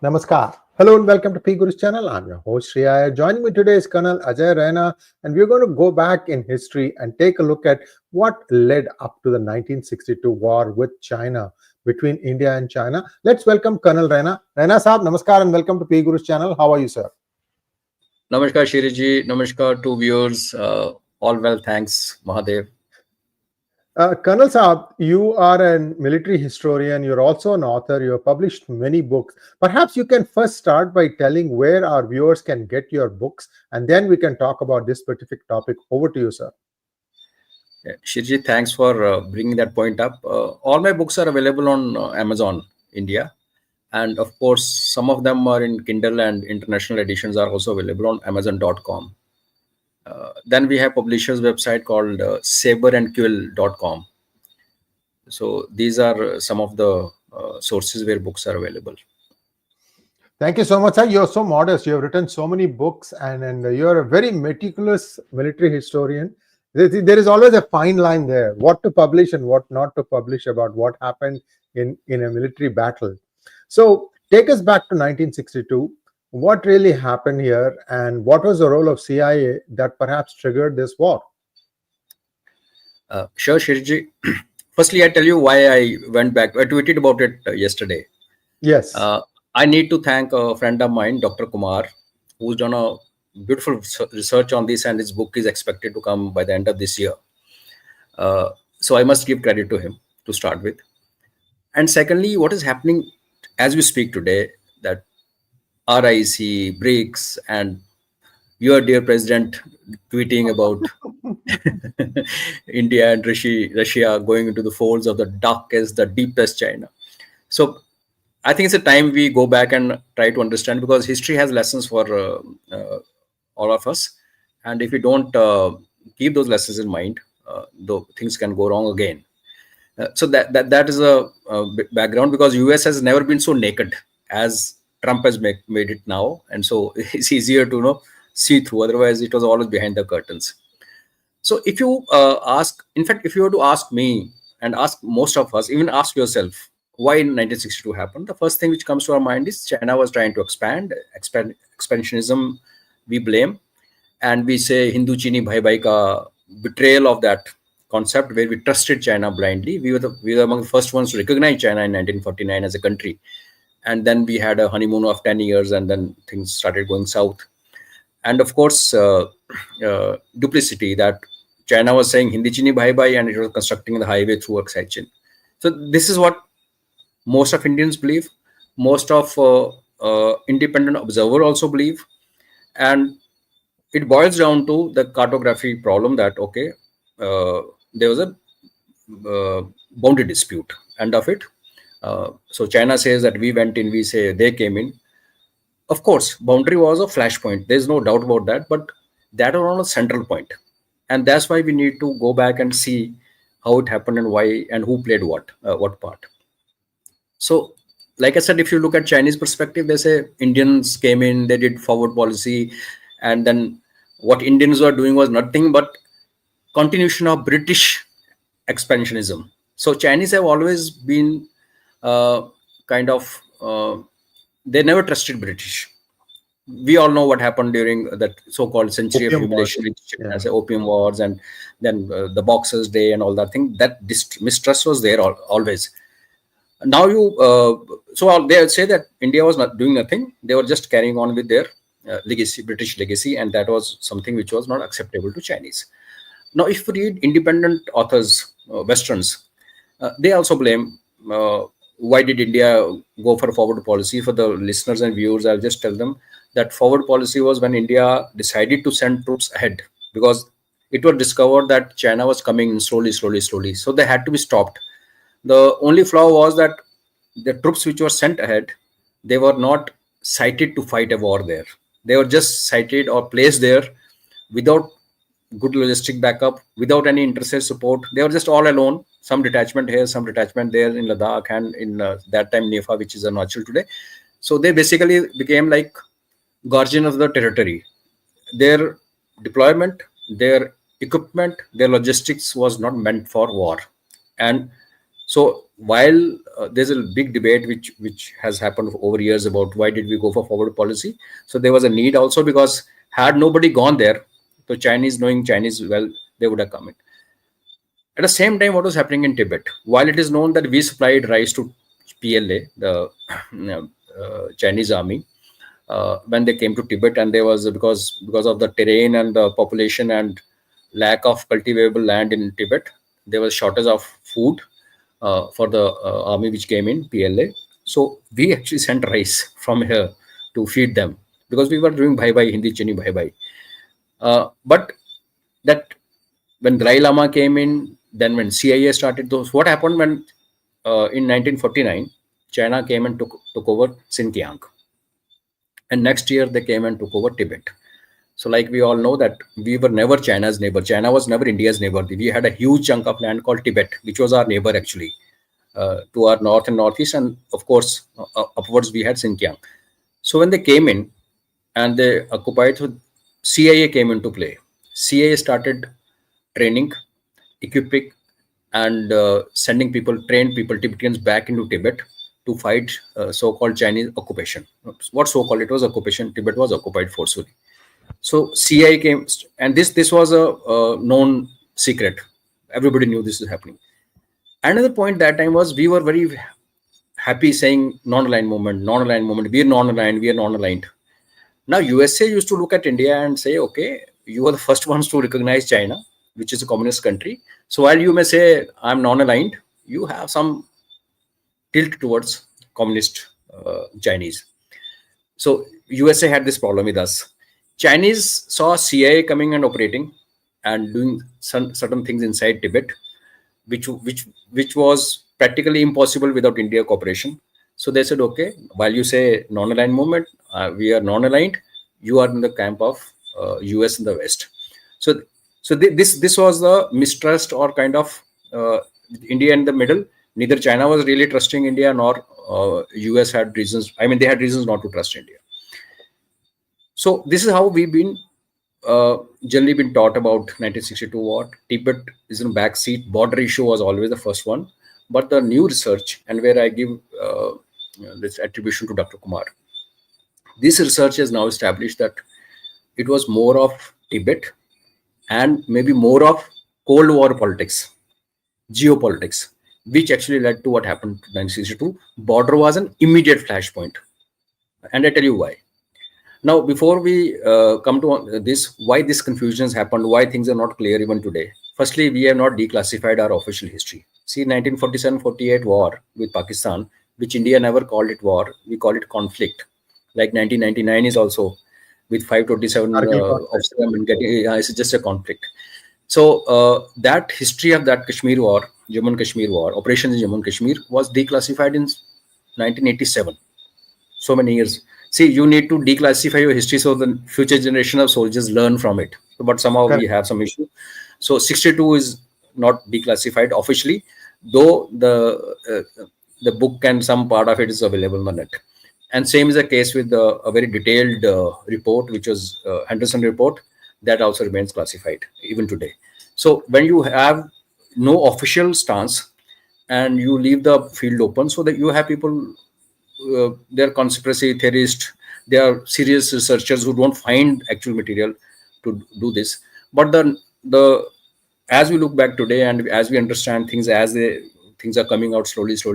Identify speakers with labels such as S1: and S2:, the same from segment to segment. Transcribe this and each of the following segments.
S1: Namaskar. Hello and welcome to PGurus channel. I'm your host Sree. Joining me today is Col Ajay K Raina, and we're going to go back in history and take a look at what led up to the 1962 war with China, between India and China. Let's welcome Col Raina. Raina Saab, Namaskar and welcome to PGurus channel. How are you, sir?
S2: Namaskar, Shiriji. Namaskar to viewers. All well, thanks, Mahadev.
S1: Colonel Saab, you are a military historian. You're also an author. You have published many books. Perhaps you can first start by telling where our viewers can get your books, and then we can talk about this specific topic. Over to you, sir.
S2: Yeah, Shiriji, thanks for bringing that point up. All my books are available on Amazon India. And of course, some of them are in Kindle, and international editions are also available on Amazon.com. Then we have publishers website called 𝗟𝗏𝗏𝗀𝗏.com. So these are some of the sources where books are available.
S1: Thank you so much, sir. You're so modest. You have written so many books, and you're a very meticulous military historian. There is always a fine line there, what to publish and what not to publish about what happened in a military battle. So take us back to 1962. What really happened here, and what was the role of CIA that perhaps triggered this war?
S2: Sure, Shirji. Firstly, I tell you why I went back. I tweeted about it yesterday.
S1: Yes.
S2: I need to thank a friend of mine, Dr. Kumar, who's done a beautiful research on this, and his book is expected to come by the end of this year. So I must give credit to him to start with. And secondly, what is happening as we speak today, that RIC, BRICS, and your dear president tweeting about India and Russia going into the folds of the darkest, the deepest China. So I think it's a time we go back and try to understand, because history has lessons for all of us. And if we don't keep those lessons in mind, though things can go wrong again. So that is a background, because US has never been so naked as Trump has made it now. And so it's easier to see through. Otherwise, it was always behind the curtains. So if you ask, in fact, if you were to ask me and ask most of us, even ask yourself, why in 1962 happened, the first thing which comes to our mind is China was trying to expand. Expansionism we blame, and we say Hindu-Chini 𝗍𝗽𝗍𝗏 betrayal of that concept, where we trusted China blindly. We were among the first ones to recognize China in 1949 as a country. And then we had a honeymoon of 10 years, and then things started going south. And of course, duplicity, that China was saying Hindi-Chini 𝗍𝗽𝗍𝗏, and it was constructing the highway through 𝗥𝗙𝗙𝗧. So this is what most of Indians believe. Most of independent observers also believe. And it boils down to the cartography problem that, okay, there was a boundary dispute. End of it. So China says that we went in, we say they came in. Of course, boundary was a flashpoint. There's no doubt about that. But that was on a central point. And that's why we need to go back and see how it happened and why and who played what part. So, like I said, if you look at Chinese perspective, they say Indians came in, they did forward policy. And then what Indians were doing was nothing but continuation of British expansionism. So Chinese have always been they never trusted British. We all know what happened during that so-called century of humiliation, opium wars, and then the Boxers' Day and all that thing. That mistrust was there always. Now so they say that India was not doing nothing. They were just carrying on with their legacy, British legacy, and that was something which was not acceptable to Chinese. Now, if you read independent authors, Westerns, they also blame why did India go for a forward policy. For the listeners and viewers, I'll just tell them that forward policy was when India decided to send troops ahead, because it was discovered that China was coming in slowly. So they had to be stopped. The only flaw was that the troops which were sent ahead, they were not cited to fight a war there. They were just cited or placed there without good logistic backup, without any interstate support. They were just all alone. Some detachment here, some detachment there in Ladakh, and in that time 𝗏𝗏, which is Arunachal today. So they basically became like guardian of the territory. Their deployment, their equipment, their logistics was not meant for war. And So while there's a big debate which has happened over years about why did we go for forward policy, so there was a need also, because had nobody gone there, the Chinese, knowing Chinese well, they would have come in. At the same time, what was happening in Tibet? While it is known that we supplied rice to PLA, the Chinese army, when they came to Tibet, and there was, because of the terrain and the population and lack of cultivable land in Tibet, there was shortage of food for the army which came in, PLA. So we actually sent rice from here to feed them, because we were doing bhai bhai, Hindi chini bhai bhai. But that when Dalai Lama came in, then when CIA started those, what happened when in 1949, China came and took over Xinjiang. And next year they came and took over Tibet. So like we all know that we were never China's neighbor. China was never India's neighbor. We had a huge chunk of land called Tibet, which was our neighbor actually, to our north and northeast. And of course, upwards we had Xinjiang. So when they came in and they occupied, so CIA came into play. CIA started training, equipping, and sending people, trained people, Tibetans, back into Tibet to fight so-called Chinese occupation. What so-called? It was occupation. Tibet was occupied forcefully. So CIA came, and this was a known secret. Everybody knew this is happening. Another point that time was we were very happy saying non-aligned movement, non-aligned movement. We are non-aligned. We are non-aligned. Now USA used to look at India and say, okay, you are the first ones to recognize China, which is a communist country. So while you may say I'm non-aligned, you have some tilt towards communist Chinese. So USA had this problem with us. Chinese saw CIA coming and operating and doing certain things inside Tibet, which was practically impossible without India cooperation. So they said, okay, while you say non-aligned movement, we are non-aligned. You are in the camp of US in the West. So this was the mistrust, or kind of India in the middle. Neither China was really trusting India, nor US had reasons. I mean, they had reasons not to trust India. So this is how we've been generally been taught about 1962 war. Tibet is in backseat. Border issue was always the first one. But the new research, and where I give this attribution to Dr. Kumar, this research has now established that it was more of Tibet and maybe more of Cold War politics, geopolitics, which actually led to what happened in 1962. Border was an immediate flashpoint. And I tell you why. Now, before we come to this, why this confusion has happened, why things are not clear even today. Firstly, we have not declassified our official history. See, 1947-48 war with Pakistan, which India never called it war, we call it conflict. Like 1999 is also with 527 officers getting, it's just a conflict. So that history of that Kashmir war, Jammu and Kashmir war, operations in Jammu and Kashmir, was declassified in 1987. So many years. See, you need to declassify your history so the future generation of soldiers learn from it. But somehow we have some issue. So 62 is not declassified officially, though the book and some part of it is available on the net. And same is the case with a very detailed report, which was Henderson report, that also remains classified even today. So when you have no official stance and you leave the field open, so that you have people, they're conspiracy theorists, they are serious researchers who don't find actual material to do this. But the as we look back today and as we understand things, as things are coming out slowly, so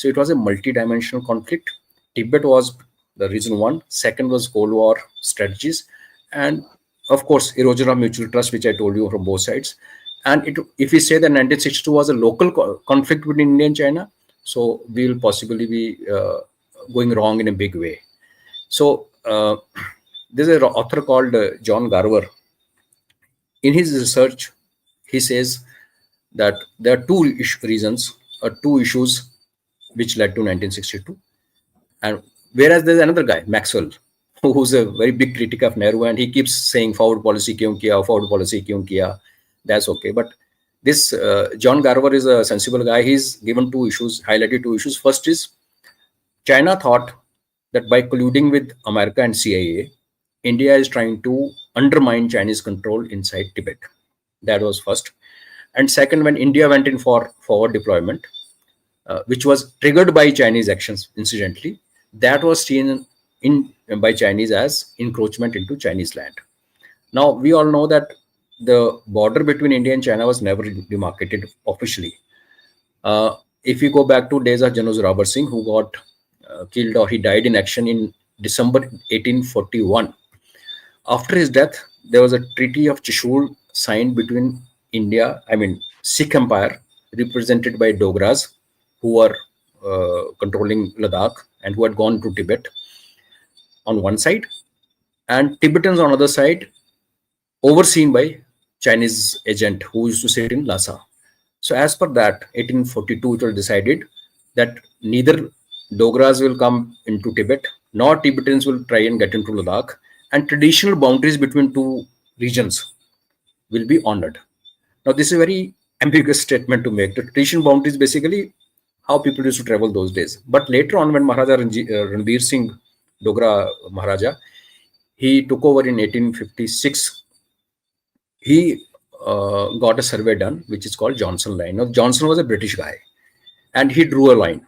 S2: it was a multi-dimensional conflict. Tibet was the reason one. Second was Cold War strategies, and of course erosion of mutual trust, which I told you, from both sides. And if we say that 1962 was a local conflict between India and China, so we will possibly be going wrong in a big way. So there's an author called John Garver. In his research, he says that there are two issues which led to 1962. And whereas there's another guy, Maxwell, who's a very big critic of Nehru, and he keeps saying forward policy kyun kiya, forward policy kyun kiya. That's okay. But this John Garver is a sensible guy. He's given two issues, highlighted two issues. First is China thought that by colluding with America and CIA, India is trying to undermine Chinese control inside Tibet. That was first. And second, when India went in for forward deployment, which was triggered by Chinese actions, incidentally, that was seen by Chinese as encroachment into Chinese land. Now, we all know that the border between India and China was never demarcated officially. If you go back to days of General Robert Singh, who got killed, or he died in action in December 1841. After his death, there was a Treaty of Trishul signed between Sikh Empire, represented by Dogras, who were controlling Ladakh and who had gone to Tibet on one side, and Tibetans on the other side, overseen by Chinese agent who used to sit in Lhasa. So as per that, 1842, it was decided that neither Dogras will come into Tibet, nor Tibetans will try and get into Ladakh, and traditional boundaries between two regions will be honored. Now, this is a very ambiguous statement to make. The traditional boundaries basically how people used to travel those days. But later on, when Maharaja Ranbir Singh Dogra Maharaja, he took over in 1856, he got a survey done, which is called Johnson Line. Now, Johnson was a British guy, and he drew a line.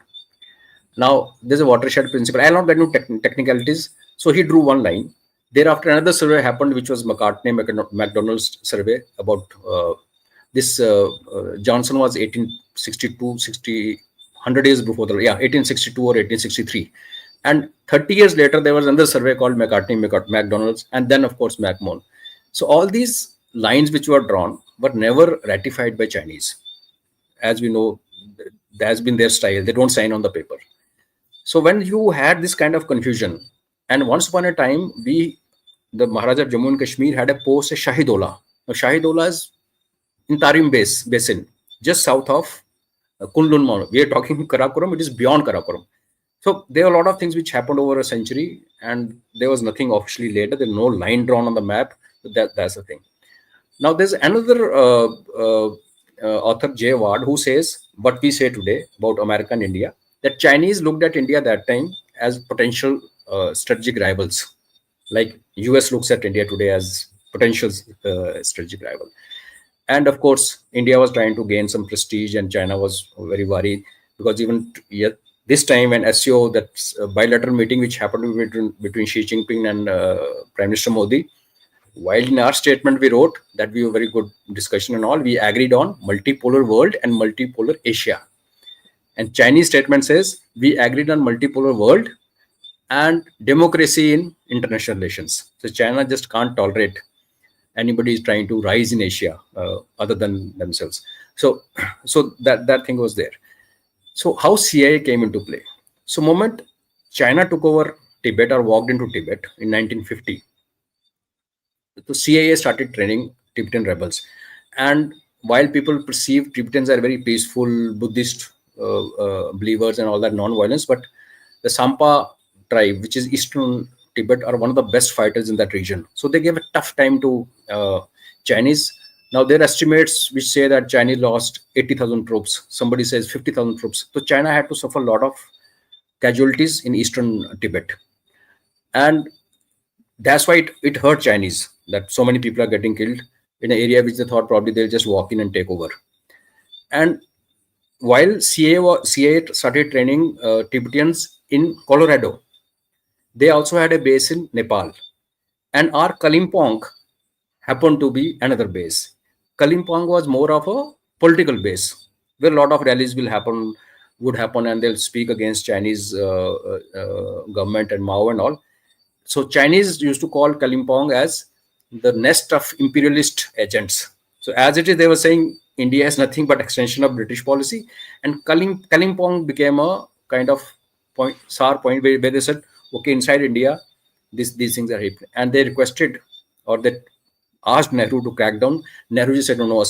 S2: Now, there's a watershed principle. I'll not get into technicalities. So he drew one line. Thereafter, another survey happened, which was McDonald's survey about this. Johnson was 1862, 100 years before 1862 or 1863. And 30 years later, there was another survey called McDonald's, and then, of course, McMahon. So all these lines which were drawn were never ratified by Chinese. As we know, that has been their style. They don't sign on the paper. So when you had this kind of confusion, and once upon a time, the Maharaja of Jammu and Kashmir had a post at Shahidola. Now, Shahidola is in Tarim Basin, just south of Kunlun Mountain. We are talking Karakoram, it is beyond Karakoram. So there are a lot of things which happened over a century, and there was nothing officially later. There's no line drawn on the map. That's the thing. Now, there's another author, J. Ward, who says what we say today about America and India, that Chinese looked at India that time as potential strategic rivals, like US looks at India today as potential strategic rival. And of course, India was trying to gain some prestige, and China was very worried, because even this time when SCO, that bilateral meeting which happened between Xi Jinping and Prime Minister Modi, while in our statement we wrote that we were very good discussion and all, we agreed on multipolar world and multipolar Asia. And Chinese statement says we agreed on multipolar world and democracy in international relations. So China just can't tolerate anybody is trying to rise in Asia other than themselves. So that thing was there. So how CIA came into play? So moment China took over Tibet or walked into Tibet in 1950, the CIA started training Tibetan rebels. And while people perceive Tibetans are very peaceful, Buddhist believers and all that, non-violence, but the Sampa tribe, which is eastern Tibet, are one of the best fighters in that region. So they gave a tough time to Chinese. Now, there are estimates which say that Chinese lost 80,000 troops. Somebody says 50,000 troops. So China had to suffer a lot of casualties in eastern Tibet. And that's why it hurt Chinese that so many people are getting killed in an area which they thought probably they'll just walk in and take over. And while CIA started training Tibetans in Colorado, they also had a base in Nepal. And our Kalimpong happened to be another base. Kalimpong was more of a political base, where a lot of rallies would happen, and they'll speak against Chinese government and Mao and all. So Chinese used to call Kalimpong as the nest of imperialist agents. So as it is, they were saying India is nothing but extension of British policy, and Kalimpong became a kind of SAR point where they said, okay, inside India, these things are happening. And they requested, or they asked Nehru to crack down. Nehru just said, no,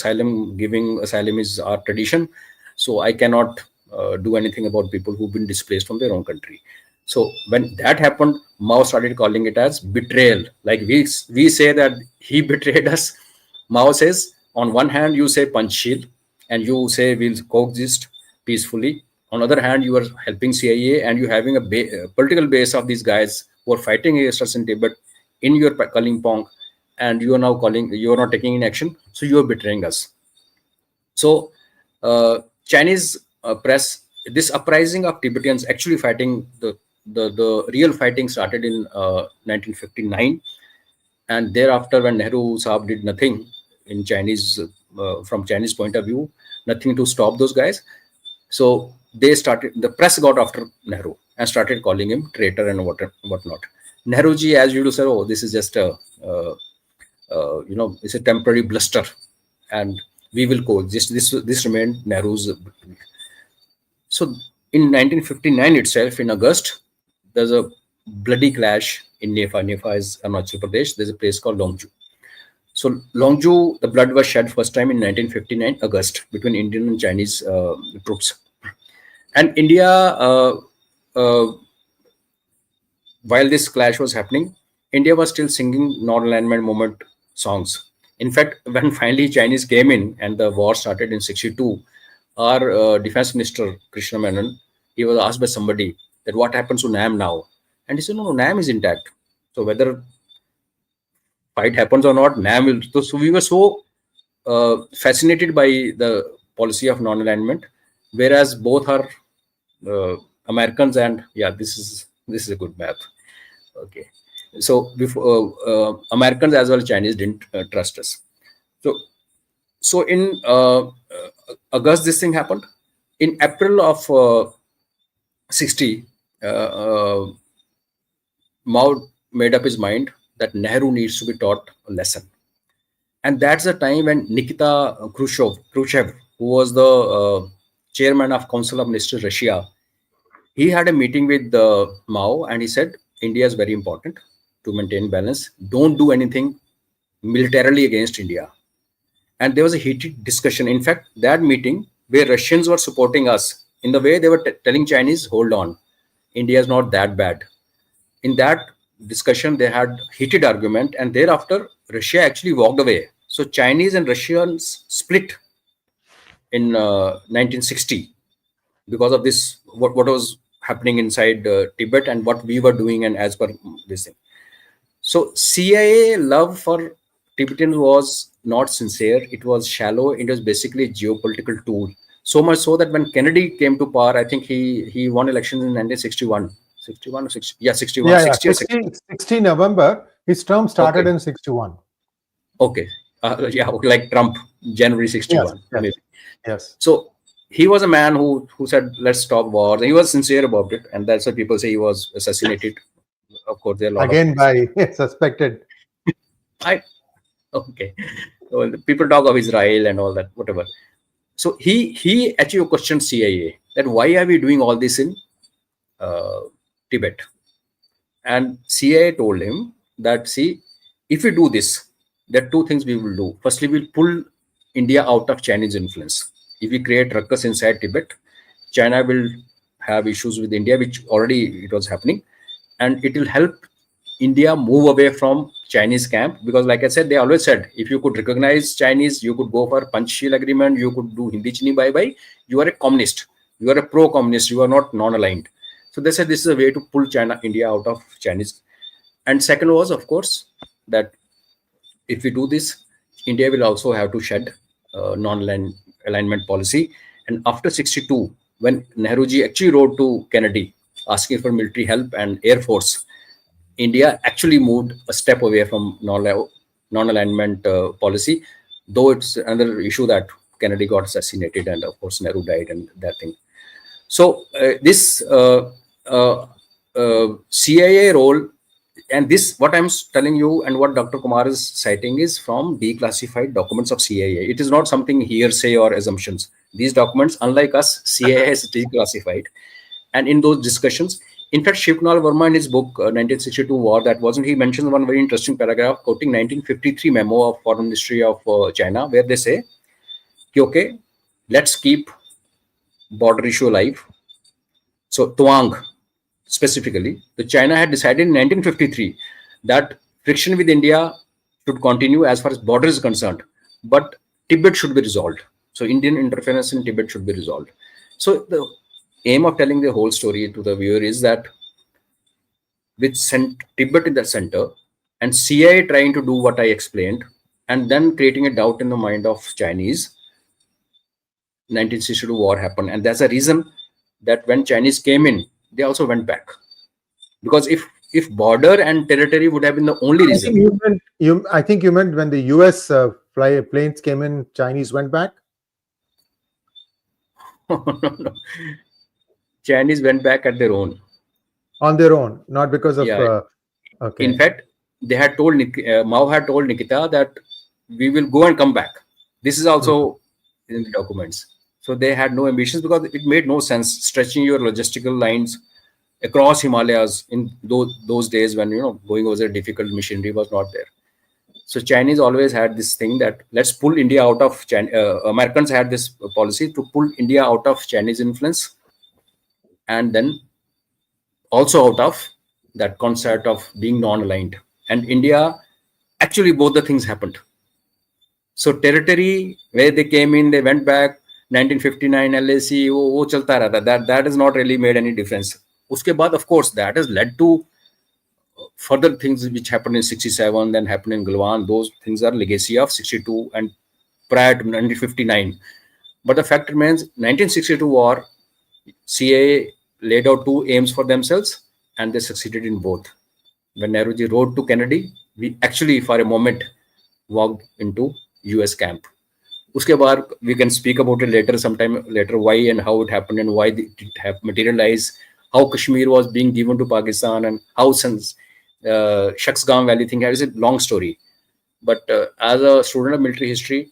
S2: giving asylum is our tradition. So I cannot do anything about people who've been displaced from their own country. So when that happened, Mao started calling it as betrayal. Like we say that he betrayed us. Mao says, on one hand, you say Panchsheel, and you say we'll coexist peacefully. On the other hand, you are helping CIA, and you having a political base of these guys who are fighting against us in Tibet in your Kalimpong, and you are now not taking in action. So you are betraying us. So Chinese press this uprising of Tibetans actually fighting, the real fighting started in 1959. And thereafter, when Nehru Sahab did nothing in Chinese, from Chinese point of view, nothing to stop those guys. So they started, the press got after Nehru and started calling him traitor and whatnot. Nehruji, as you do, said, oh, this is just a, it's a temporary bluster, and we will coexist. This remained Nehru's. So in 1959 itself, in August, there's a bloody clash in Nepal. Nepal is Arunachal Pradesh. There's a place called Longju. So Longju, the blood was shed first time in 1959 August between Indian and Chinese troops. And India, while this clash was happening, India was still singing non-alignment movement songs. In fact, when finally Chinese came in and the war started in 62, our defense minister, Krishna Menon, he was asked by somebody that what happens to NAM now? And he said, no, NAM is intact. So whether fight happens or not, NAM will. So we were so fascinated by the policy of non-alignment, whereas both are Americans, and yeah, this is a good map. Okay, so before Americans as well as Chinese didn't trust us. So in August this thing happened. In April of 60, Mao made up his mind that Nehru needs to be taught a lesson. And that's the time when Nikita Khrushchev, who was the chairman of Council of Ministers Russia, he had a meeting with Mao, and he said, India is very important to maintain balance. Don't do anything militarily against India. And there was a heated discussion. In fact, that meeting where Russians were supporting us, in the way they were telling Chinese, hold on, India is not that bad. In that discussion, they had heated argument, and thereafter, Russia actually walked away. So Chinese and Russians split in 1960 because of this, what was happening inside Tibet and what we were doing, and as per this thing. So CIA love for Tibetans was not sincere. It was shallow. It was basically a geopolitical tool. So much so that when Kennedy came to power, I think he won elections in 1961. 61 or 60? Yeah, 61.
S1: Yeah,
S2: 60 or 60.
S1: 60 November. His term started in 61.
S2: Okay. Yeah, like Trump, January 61.
S1: Yes,
S2: Maybe.
S1: Yes.
S2: So he was a man who said, let's stop wars. And he was sincere about it. And that's why people say he was assassinated. Of course, there are a lot
S1: again by suspected.
S2: Okay. So people talk of Israel and all that, whatever. So he actually questioned CIA that why are we doing all this in Tibet? And CIA told him that, see, if we do this, there are two things we will do. Firstly, we'll pull India out of Chinese influence. If we create ruckus inside Tibet, China will have issues with India, which already it was happening. And it will help India move away from Chinese camp, because like I said, they always said, if you could recognize Chinese, you could go for Panchsheel agreement, you could do Hindi Chini bye bye, you are a communist, you are a pro-communist, you are not non-aligned. So they said this is a way to pull India out of Chinese. And second was, of course, that if we do this, India will also have to shed non-alignment policy. And after 62, when Nehruji actually wrote to Kennedy asking for military help and Air Force, India actually moved a step away from non-alignment policy, though it's another issue that Kennedy got assassinated and of course Nehru died and that thing. So this CIA role, and this what I'm telling you and what Dr. Kumar is citing is from declassified documents of CIA. It is not something hearsay or assumptions. These documents, unlike us, CIA has declassified. And in those discussions, in fact, Shiv Kunal Verma in his book 1962 War, that wasn't, he mentions one very interesting paragraph quoting 1953 memo of Foreign Ministry of China, where they say, okay, let's keep border issue alive. So Tuang specifically, the China had decided in 1953 that friction with India should continue as far as border is concerned, but Tibet should be resolved. So Indian interference in Tibet should be resolved. So the aim of telling the whole story to the viewer is that with Tibet in the center and CIA trying to do what I explained and then creating a doubt in the mind of Chinese, 1962 war happened. And that's a reason that when Chinese came in, they also went back. Because if border and territory would have been the only
S1: I think
S2: reason.
S1: I think you meant when the US planes came in, Chinese went back?
S2: No. Chinese went back at their own.
S1: On their own, not because of...
S2: Yeah.
S1: Okay.
S2: In fact, they had told Mao had told Nikita that we will go and come back. This is also in the documents. So they had no ambitions because it made no sense stretching your logistical lines across Himalayas in those days when, going was a difficult, machinery was not there. So Chinese always had this thing that let's pull India out of China. Americans had this policy to pull India out of Chinese influence, and then also out of that concept of being non-aligned. And India, actually both the things happened. So territory, where they came in, they went back. 1959 LAC, wo chalta rehta. That has not really made any difference. Uske baad, of course, that has led to further things which happened in 67, then happened in Galwan. Those things are legacy of 62 and prior to 1959. But the fact remains, 1962 war, CIA laid out two aims for themselves, and they succeeded in both. When Nehruji rode to Kennedy, we actually for a moment walked into US camp. Uske baad, we can speak about it later, sometime later, why and how it happened and why it have materialized, how Kashmir was being given to Pakistan, and how since 𝗥𝗘𝗙𝗪𝗓 Valley thing is a long story. But as a student of military history,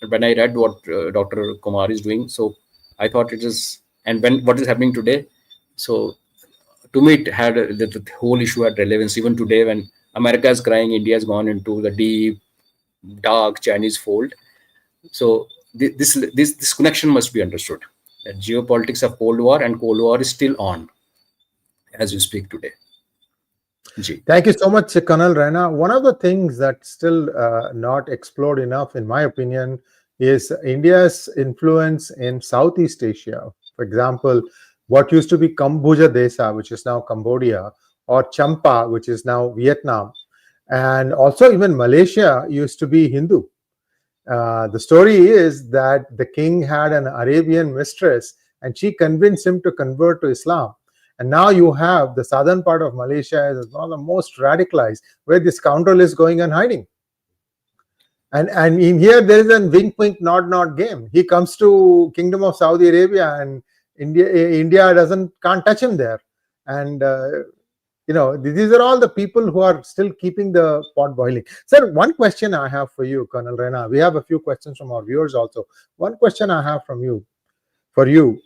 S2: when I read what Dr. Kumar is doing, so I thought it is, and when what is happening today, so to me it had the whole issue had relevance even today when America is crying, India has gone into the deep, dark Chinese fold. So this connection must be understood. That geopolitics of Cold War and Cold War is still on as we speak today.
S1: Thank you so much, Col Raina. One of the things that's still not explored enough, in my opinion, is India's influence in Southeast Asia. For example, what used to be 𝗏𝗏𝗄𝗏, which is now Cambodia, or Champa, which is now Vietnam, and also even Malaysia used to be Hindu. The story is that the king had an Arabian mistress and she convinced him to convert to Islam. And now you have the southern part of Malaysia as one of the most radicalized, where this scoundrel is going and hiding. And in here there is a wink, wink, nod, nod game. He comes to Kingdom of Saudi Arabia, and India can't touch him there. And these are all the people who are still keeping the pot boiling. Sir, one question I have for you, Col Raina. We have a few questions from our viewers also. One question I have for you.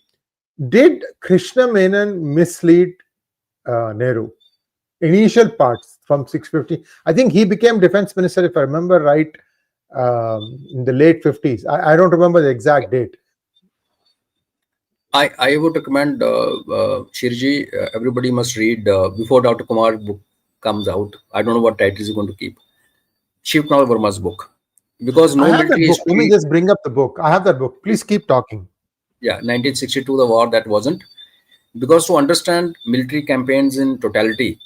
S1: Did Krishna Menon mislead Nehru? Initial parts from 650. I think he became defense minister, if I remember right, in the late 50s. I don't remember the exact date.
S2: I would recommend Sree, everybody must read before Dr. Kumar's book comes out. I don't know what title he's going to keep. Shivkunal Verma's book. Because no military history.
S1: Let me just bring up the book. I have that book. Please keep talking.
S2: Yeah, 1962, the war that wasn't. Because to understand military campaigns in totality,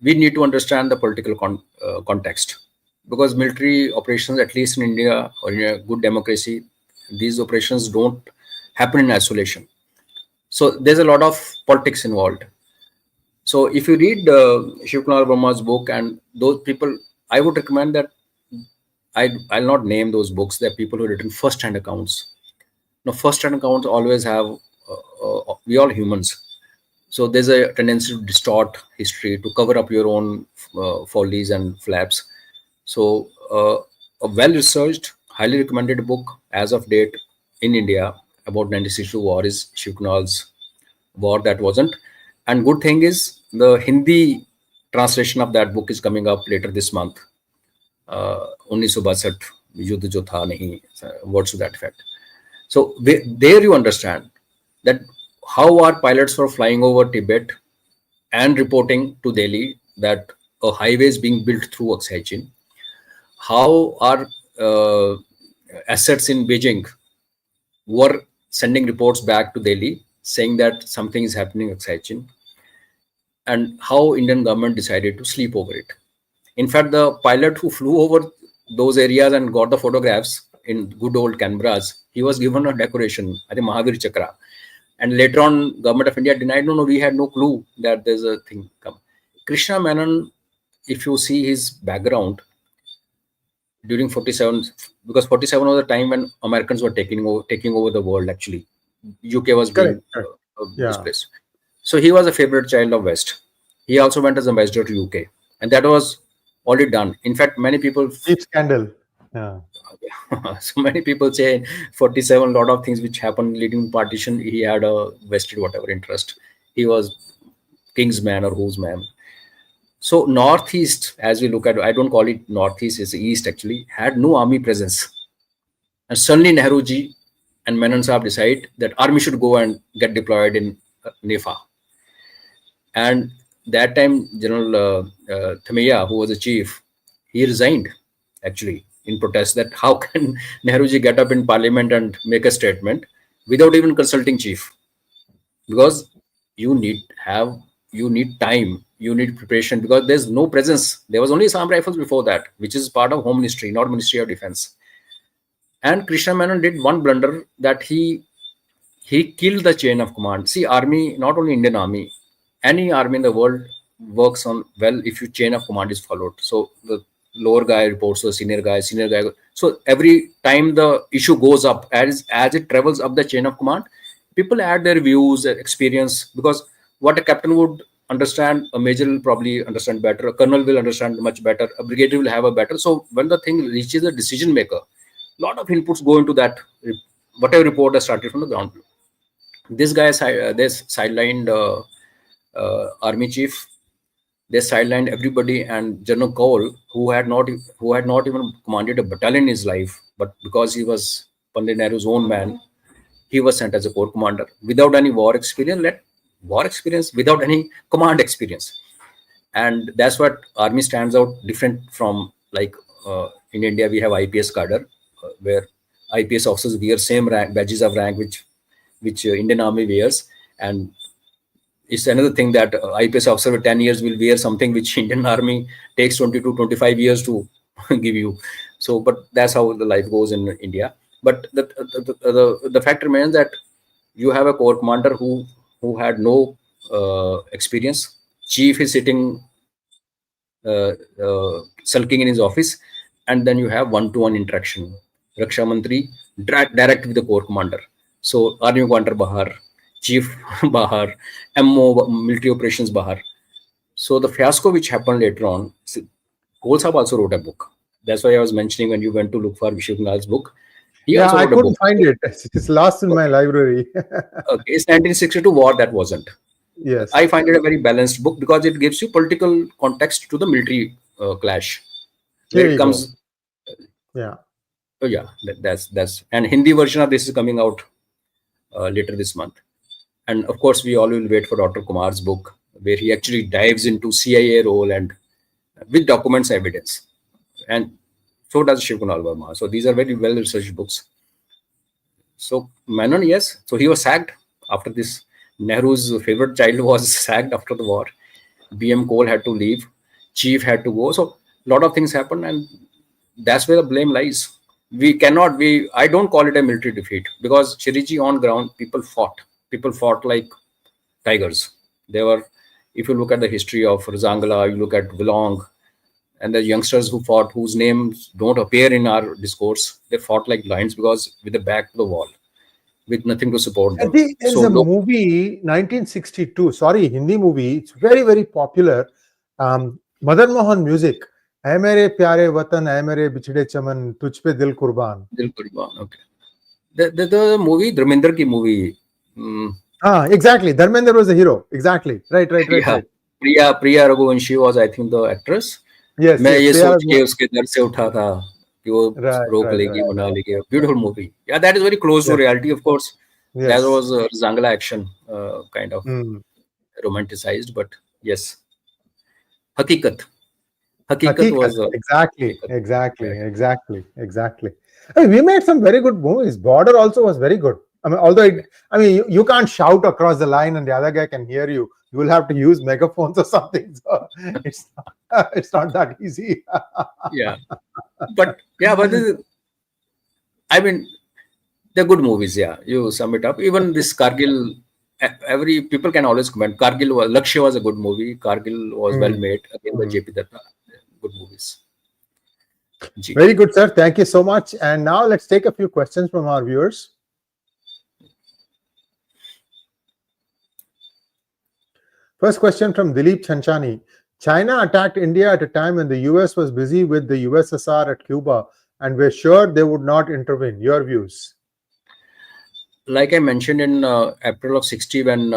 S2: we need to understand the political context. Because military operations, at least in India or in a good democracy, these operations don't happen in isolation. So there's a lot of politics involved. So if you read Shivkunal Verma's book and those people, I would recommend that I'll not name those books. They're people who have written first-hand accounts. Now, first-hand accounts always have, we all humans. So there's a tendency to distort history, to cover up your own follies and flaps. So a well-researched, highly recommended book as of date in India about 1962 war is Shivkunal's War That Wasn't. And good thing is the Hindi translation of that book is coming up later this month. 1962 युद्ध जो था नहीं, words to that effect. So there you understand that how our pilots were flying over Tibet and reporting to Delhi that a highway is being built through 𝗥𝗘𝗙𝗪. How our assets in Beijing were sending reports back to Delhi saying that something is happening in 𝗥𝗘𝗙𝗪, and how Indian government decided to sleep over it. In fact, the pilot who flew over those areas and got the photographs in good old cameras, he was given a decoration, I think Mahavir Chakra. And later on, government of India denied, no, we had no clue that there's a thing come. Krishna Menon, if you see his background during 47, because 47 was the time when Americans were taking over the world. Actually, UK was being
S1: Correct.
S2: displaced. So he was a favorite child of West. He also went as ambassador to UK, and that was already done. In fact, many people
S1: Deep scandal. Yeah.
S2: so many people say 47, a lot of things which happened leading to partition, he had a vested whatever interest. He was king's man or whose man. So Northeast, as we look at, I don't call it Northeast, it's East actually, had no army presence. And suddenly Nehruji and Menon Sahab decide that army should go and get deployed in Nepal. And that time, General 𝗏𝗼𝗂𝗍𝗏, who was the chief, he resigned actually in protest that how can Nehruji get up in parliament and make a statement without even consulting chief? Because you need time, you need preparation, because there's no presence. There was only Assam Rifles before that, which is part of Home Ministry, not Ministry of Defense. And Krishna Menon did one blunder, that he killed the chain of command. See, army, not only Indian army, any army in the world works on well if your chain of command is followed. So the lower guy reports to the senior guy. So every time the issue goes up, as it travels up the chain of command, people add their views, their experience, because what a captain would understand, a major will probably understand better, a colonel will understand much better, a brigadier will have a better. So when the thing reaches the decision maker, a lot of inputs go into that, whatever report has started from the ground. This guy, they sidelined army chief, they sidelined everybody, and General Cole, who had not even commanded a battalion in his life, but because he was Pandit Nehru's own man, he was sent as a corps commander without any war experience, without any command experience. And that's what army stands out different from, like in India we have IPS cadre, where IPS officers wear same badges of rank which Indian army wears. And it's another thing that IPS officer with 10 years will wear something which Indian army takes 20 to 25 years to give you. So, but that's how the life goes in India. But the fact remains that you have a corps commander who had no experience. Chief is sitting sulking in his office, and then you have one-to-one interaction. Raksha Mantri direct with the corps commander. So Army Commander Bahar, Chief Bahar, MO military operations Bahar. So the fiasco which happened later on, Col Sahab also wrote a book. That's why I was mentioning when you went to look for 𝗏𝗘𝗙𝗪𝗏 book. He also
S1: I
S2: wrote a
S1: couldn't
S2: book.
S1: find it. It's lost in my library.
S2: Okay, it's 1962 war, that wasn't.
S1: Yes.
S2: I find it a very balanced book because it gives you political context to the military clash. Where it comes.
S1: Yeah.
S2: Oh yeah, that's and Hindi version of this is coming out later this month. And of course, we all will wait for Dr. Kumar's book, where he actually dives into CIA role and with documents evidence. And so does 𝗏𝗘𝗙𝗪𝗏 𝗔. So these are very well researched books. So Menon, yes. So he was sacked after this. Nehru's favorite child was sacked after the war. BM Cole had to leave. Chief had to go. So a lot of things happened, and that's where the blame lies. I don't call it a military defeat, because Chiriji on ground, people fought like tigers. They were, if you look at the history of Zangala, you look at Wilong, and the youngsters who fought, whose names don't appear in our discourse, they fought like lions, because with the back to the wall, with nothing to support them.
S1: There's a movie, 1962, Hindi movie. It's very, very popular. Madan Mohan music. ऐ मेरे प्यारे वतन, ऐ मेरे बिछड़े चमन, तुझ पे दिल कुर्बान.
S2: Okay. The movie, Dharmender ki movie.
S1: Exactly. Dharmender was the hero. Exactly. Right.
S2: Priya Raghuvanshi was, I think, the actress.
S1: Yes.
S2: मैं ये सोच के उसके दर से उठा था कि वो रोक लेगी, बना लेगी. Beautiful movie. Yeah, that is very close to reality, of course. That was Zangala action, kind of romanticized, but yes. Hakikat was
S1: exactly. I mean, we made some very good movies. Border also was very good. I mean, although you can't shout across the line and the other guy can hear you. You will have to use megaphones or something. So it's not that easy.
S2: but I mean, they're good movies. Yeah, you sum it up. Even this Kargil every people can always comment. Lakshya was a good movie. Kargil was well made. Again, by J.P. Datta, good movies. Ji.
S1: Very good, sir. Thank you so much. And now let's take a few questions from our viewers. First question from Dilip Chanchani. China attacked India at a time when the US was busy with the USSR at Cuba and were sure they would not intervene. Your views?
S2: Like I mentioned in April of 60, when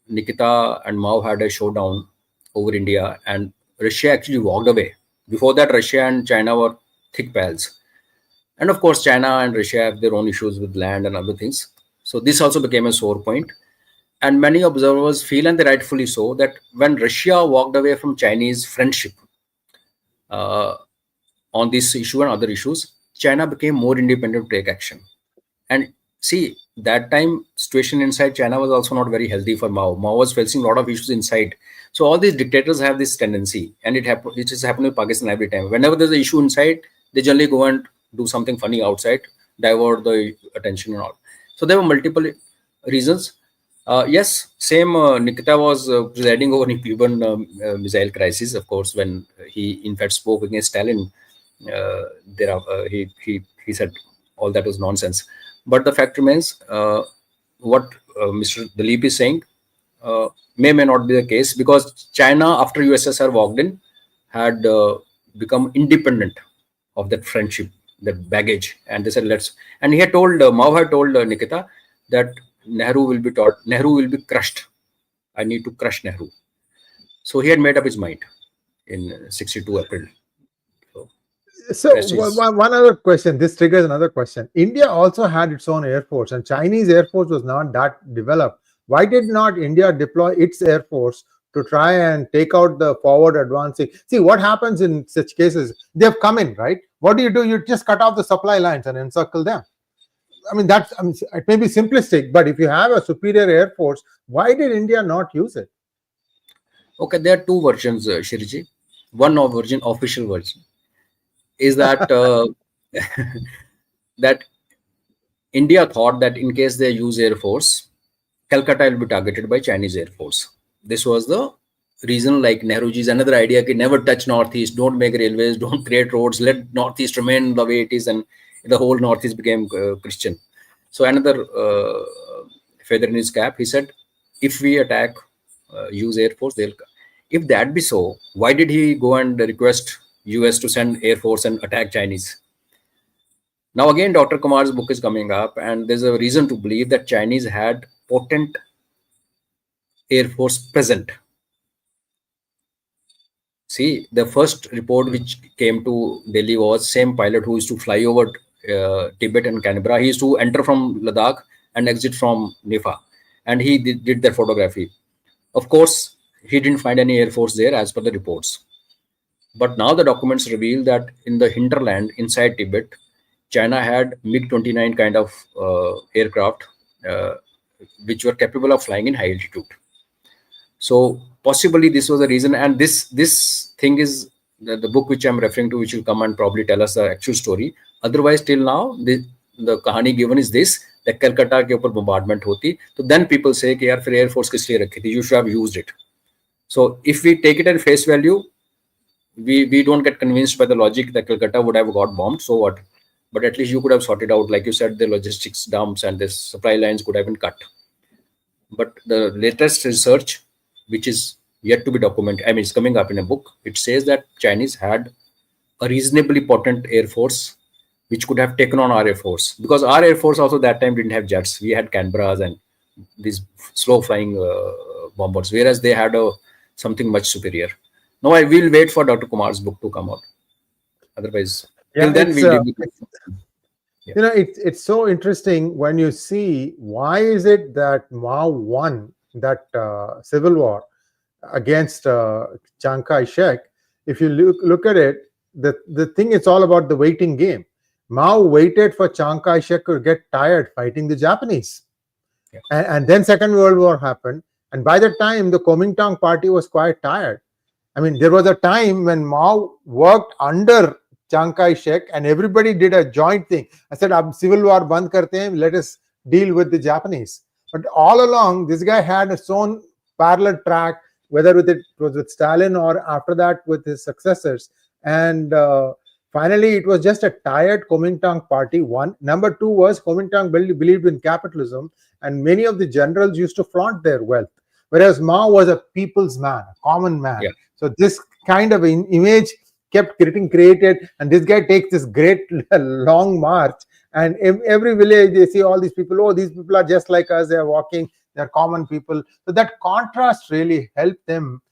S2: Nikita and Mao had a showdown over India, and Russia actually walked away. Before that, Russia and China were thick pals. And of course, China and Russia have their own issues with land and other things. So this also became a sore point. And many observers feel, and they rightfully so, that when Russia walked away from Chinese friendship on this issue and other issues, China became more independent to take action. And see, that time situation inside China was also not very healthy for Mao. Mao was facing a lot of issues inside. So all these dictators have this tendency, and it is happening with Pakistan every time. Whenever there's an issue inside, they generally go and do something funny outside, divert the attention and all. So there were multiple reasons. Yes, same. Nikita was presiding over the Cuban missile crisis, of course, when he in fact spoke against Stalin. He said all that was nonsense. But the fact remains, what Mr. Dilip is saying may not be the case, because China, after USSR walked in, had become independent of that friendship, that baggage, and they said let's. And he had told Mao had told Nikita that Nehru will be crushed. I need to crush Nehru. So he had made up his mind in 62 April.
S1: So one other question. This triggers another question. India also had its own air force, and Chinese air force was not that developed. Why did not India deploy its air force to try and take out the forward advancing? See, what happens in such cases? They've come in, right? What do? You just cut off the supply lines and encircle them. I mean, it may be simplistic, but if you have a superior air force, why did India not use it?
S2: Okay, there are two versions, Shirji. One official version, is that that India thought that in case they use air force, Calcutta will be targeted by Chinese air force. This was the reason. Like Nehruji's another idea: ki never touch Northeast, don't make railways, don't create roads, let Northeast remain the way it is, and the whole Northeast became Christian. So another feather in his cap, he said, if we attack, use air force, they'll. If that be so, why did he go and request US to send air force and attack Chinese? Now again, Dr. Kumar's book is coming up, and there's a reason to believe that Chinese had potent air force present. See, the first report which came to Delhi was same pilot who used to fly over Tibet and Canberra. He used to enter from Ladakh and exit from Nepal, and he did that photography. Of course, he didn't find any air force there as per the reports. But now the documents reveal that in the hinterland inside Tibet, China had MiG-29 kind of aircraft which were capable of flying in high altitude. So possibly this was the reason. And this thing is the book which I'm referring to, which will come and probably tell us the actual story. Otherwise, till now, the kahani given is this, that Calcutta ke upar bombardment hoti. So then people say, कि यार फिर Air Force किस लिए रखी थी? You should have used it. So if we take it at face value, we don't get convinced by the logic that Calcutta would have got bombed. So what? But at least you could have sorted out, like you said, the logistics dumps and the supply lines could have been cut. But the latest research, which is yet to be documented, I mean, it's coming up in a book, it says that Chinese had a reasonably potent air force which could have taken on our air force, because our air force also that time didn't have jets. We had Canberras and these slow flying bombers, whereas they had something much superior. Now I will wait for Dr. Kumar's book to come out. Otherwise, till then
S1: it's so interesting when you see why is it that Mao won that civil war against Chiang Kai-shek. If you look at it, the thing is all about the waiting game. Mao waited for Chiang Kai-shek to get tired fighting the Japanese. Yeah. And then Second World War happened. And by the time the Kuomintang party was quite tired. I mean, there was a time when Mao worked under Chiang Kai-shek and everybody did a joint thing. I said, "Ab civil war band karte hain, let us deal with the Japanese." But all along, this guy had his own parallel track, whether it was with Stalin or after that with his successors. And finally, it was just a tired Kuomintang party. One. Number two was Kuomintang believed in capitalism, and many of the generals used to flaunt their wealth, whereas Mao was a people's man, a common man.
S2: Yeah.
S1: So this kind of image kept getting created, and this guy takes this great long march, and every village they see all these people. Oh, these people are just like us. They are walking. They are common people. So that contrast really helped them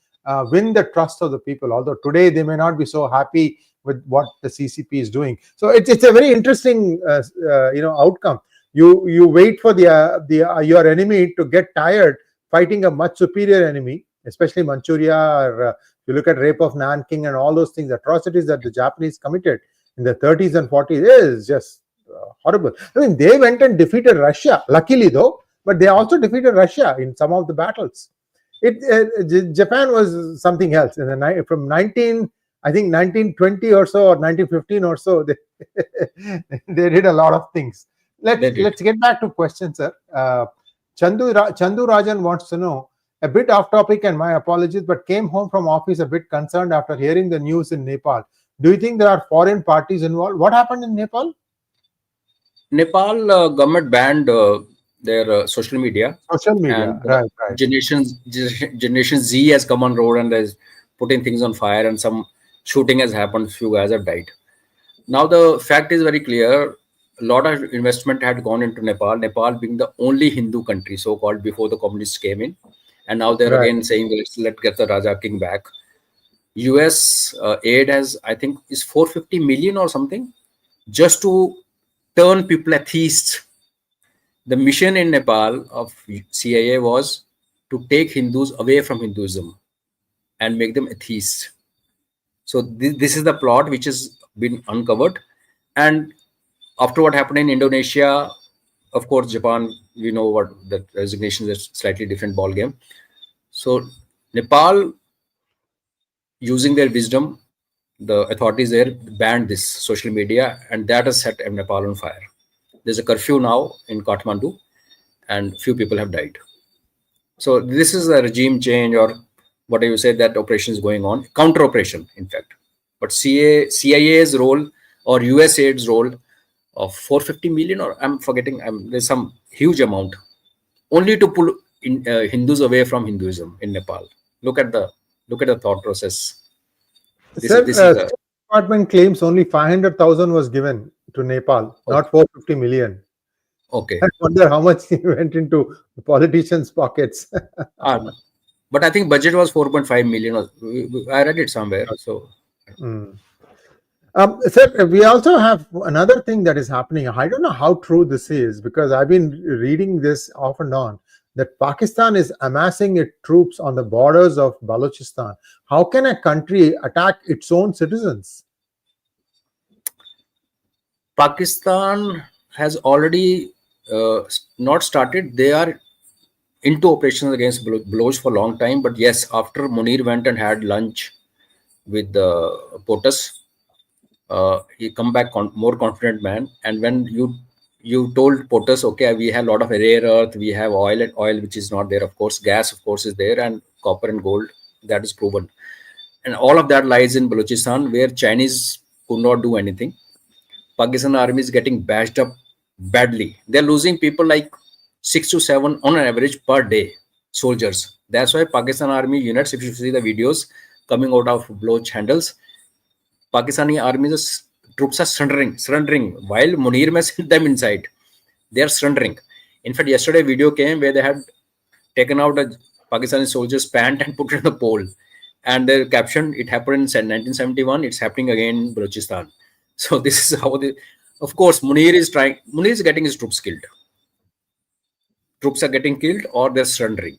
S1: win the trust of the people. Although today they may not be so happy with what the CCP is doing. So it's a very interesting outcome. You wait for your enemy to get tired fighting a much superior enemy, especially Manchuria, or you look at rape of Nanking and all those things, atrocities that the Japanese committed in the 30s and 40s is just horrible. I mean, they went and defeated Russia, luckily though, but they also defeated Russia in some of the battles. Japan was something else. From 1920 or so, or 1915 or so, they did a lot of things. Let's get back to questions, sir. Chandu Rajan wants to know, a bit off topic and my apologies, but came home from office a bit concerned after hearing the news in Nepal. Do you think there are foreign parties involved? What happened in Nepal?
S2: Nepal government banned their social media.
S1: Social media,
S2: and,
S1: right.
S2: Generation Z has come on road and is putting things on fire, and some shooting has happened. Few guys have died. Now the fact is very clear. A lot of investment had gone into Nepal. Nepal being the only Hindu country, so-called, before the communists came in. And now they're again saying, let's get the Raja King back. US aid has, I think, is 450 million or something, just to turn people atheists. The mission in Nepal of CIA was to take Hindus away from Hinduism and make them atheists. So this is the plot which has been uncovered. And after what happened in Indonesia, of course, Japan, we know what the resignation is, a slightly different ball game. So Nepal, using their wisdom, the authorities there banned this social media, and that has set Nepal on fire. There's a curfew now in Kathmandu, and few people have died. So this is a regime change, or whatever you say, that operation is going on, counter operation, in fact. But CIA's role or US aid's role of 450 million, or I'm forgetting, there's some huge amount, only to pull Hindus away from Hinduism in Nepal. Look at the thought process.
S1: State Department claims only 500,000 was given to Nepal, not 450 million.
S2: Okay.
S1: I wonder how much went into the politicians' pockets.
S2: But I think budget was 4.5 million. I read it somewhere. So.
S1: Sir, we also have another thing that is happening. I don't know how true this is, because I've been reading this off and on, that Pakistan is amassing its troops on the borders of Balochistan. How can a country attack its own citizens?
S2: Pakistan has already not started. They are into operations against Baloch for a long time. But yes, after Munir went and had lunch with the POTUS, he come back more confident man. And when you told POTUS, okay, we have a lot of rare earth, we have oil which is not there, of course, gas of course is there, and copper and gold, that is proven, and all of that lies in Balochistan, where Chinese could not do anything. Pakistan army is getting bashed up badly. They're losing people like 6 to 7 on an average per day, soldiers. That's why Pakistan army units, if you see the videos coming out of Baloch handles, Pakistani army's troops are surrendering while Munir may send them inside. They are surrendering. In fact, yesterday a video came where they had taken out a Pakistani soldier's pant and put it in the pole. And they captioned, it happened in 1971, it's happening again in Balochistan. So this is how of course, Munir is getting his troops killed. Troops are getting killed or they're surrendering.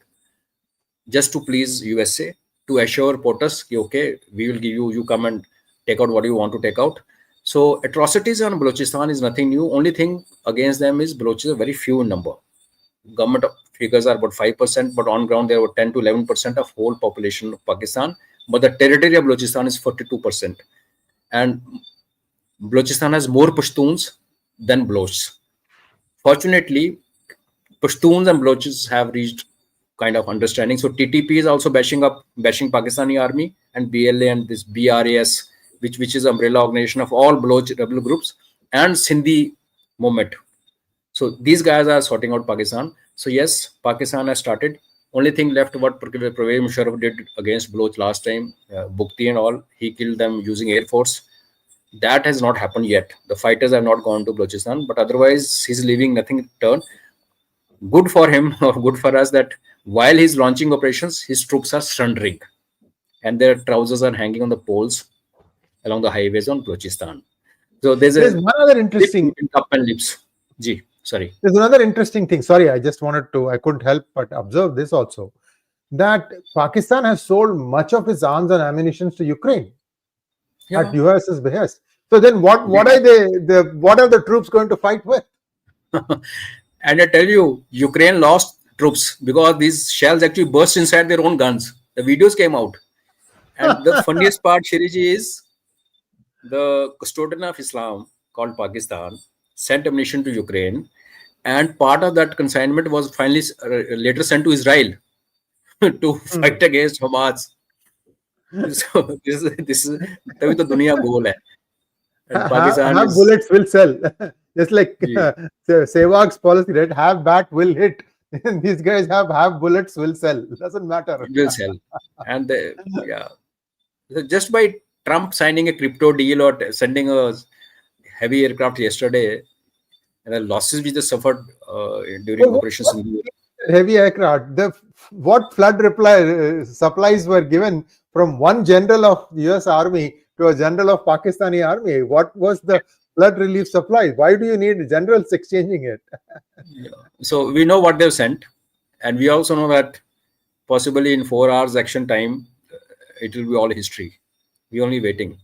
S2: Just to please USA, to assure POTUS, okay, we will give you come and take out what you want to take out. So atrocities on Balochistan is nothing new. Only thing against them is Balochis are very few in number. Government figures are about 5%, but on ground there were 10 to 11% of whole population of Pakistan. But the territory of Balochistan is 42%. And Balochistan has more Pashtuns than Balochs. Fortunately, Pashtuns and Balochis have reached kind of understanding. So TTP is also bashing Pakistani army, and BLA and this BRAS, which is umbrella organization of all Baloch rebel groups, and Sindhi movement. So these guys are sorting out Pakistan. So yes, Pakistan has started. Only thing left what Pervez Musharraf did against Baloch last time, Bukti and all, he killed them using Air Force. That has not happened yet. The fighters have not gone to Balochistan, but otherwise he's leaving nothing to turn. Good for him or good for us that while he's launching operations, his troops are surrendering and their trousers are hanging on the poles along the highways on Balochistan. So there's
S1: one other interesting
S2: cup and lips. Gee, sorry.
S1: There's another interesting thing. Sorry, I couldn't help but observe this also, that Pakistan has sold much of its arms and ammunition to Ukraine at US's behest. So then what are the troops going to fight with?
S2: And I tell you, Ukraine lost troops because these shells actually burst inside their own guns. The videos came out. And the funniest part, Shree, is the custodian of Islam called Pakistan sent ammunition to Ukraine, and part of that consignment was finally later sent to Israel to fight against Hamas. So this is तभी तो दुनिया गोल है.
S1: Have bullets will sell. Just like Sehwag's policy, right? Have bat will hit. These guys have bullets will sell. Doesn't matter.
S2: It will sell. And so just by Trump signing a crypto deal or sending a heavy aircraft yesterday, and the losses which they suffered during operations in the
S1: heavy aircraft, what flood supplies were given from one general of the US Army to a general of Pakistani Army? What was the flood relief supply? Why do you need generals exchanging it?
S2: So we know what they've sent, and we also know that possibly in 4 hours action time, it will be all history. We're only waiting.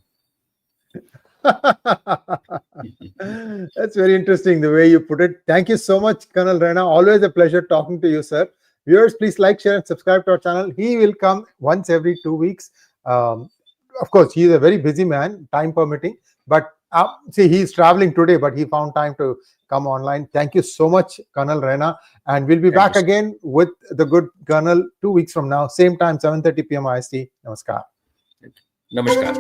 S1: That's very interesting the way you put it. Thank you so much, Colonel Raina. Always a pleasure talking to you, sir. Viewers, please like, share, and subscribe to our channel. He will come once every 2 weeks. Of course, he is a very busy man, time permitting. But see, he's traveling today, but he found time to come online. Thank you so much, Colonel Raina. And we'll be back again with the good Colonel 2 weeks from now. Same time, 7:30 p.m. IST. Namaskar.
S2: Namaskar.